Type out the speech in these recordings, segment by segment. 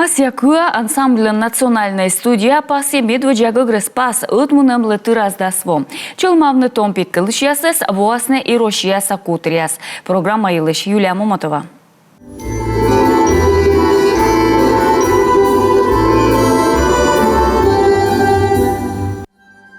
Асия-Куа ансамбль «Национальная студия» пасе медведжага греспас отмунамлы тыраздасво. Челмавны томпит кылышясыз, воасны и рошияса кутрияс. Программа Илыш Юлия Момотова.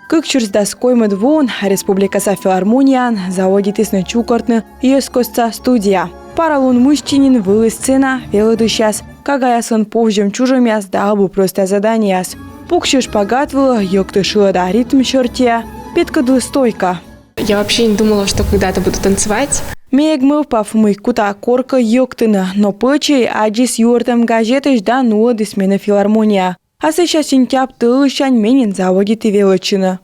Кыкчурсдас коймыд вон Республикаса филармониян заводит исны чукортны ескостца студия. Паралун мужчинин вылы сцена велыдыщас, кагаясын повжем чужемяс да абу просто заданияс. Пукши шпагат вылы, ёкты шила да ритм чертия, петкаду стойка. Я вообще не думала, что когда-то буду танцевать. Мегмыл пафмый кута корка ёктына, но пычей аджис юртам газетыш да нула дисмена филармония. А сейчас сентябрь тылышань менен заводит и велочина.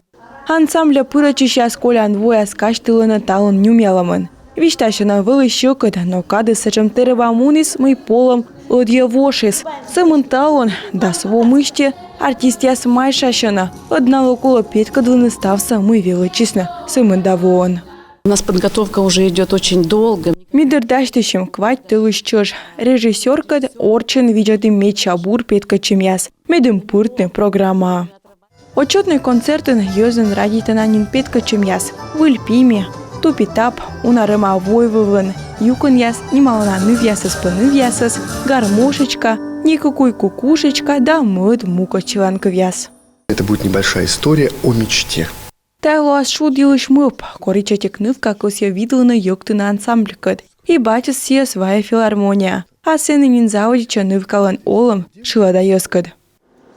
Ансамбля пырачи сейчас колян воя скаштылына талын нюмеламын. Вишташына вылы щекот, но кады сачам терева мунис мый полом одьевошис. Сымын талон, да сво мыште, артистяс майшашына. Одна около петкадвыны ставса мы велочисна, сымын давон. У нас подготовка уже идет очень долго. Мидердаштышем квать тылышчыш. Режиссеркад орчен виджады мечабур петкачемяс. Медым пуртны программа. Отчетный концертын йозын радитананин петкачемяс. Выльпиме, тупитап, унарыма войвывын. Юкын яс, немалана нывьясыз пынывьясыз, гармошечка, никакой кукушечка, да мыд мукачиланкывьяс. Это будет небольшая история о мечте. Тайлуас шудилыш мып, коричатик нывка косья видлына ёктына ансамблькат. И батис сия своя филармония. А сынынин заводича нывкалан олым шила да ёскад.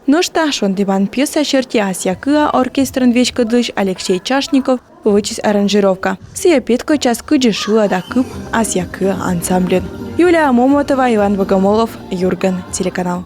Ну что, шон диван пьеса черти Асия-Куа оркестрын вечкадыш Алексей Чашников вычис аранжировка. Сия петка час кыджи шила да кып Асия-Куа ансамблен. Юлия Момотова, Иван Богомолов, Юрген, телеканал.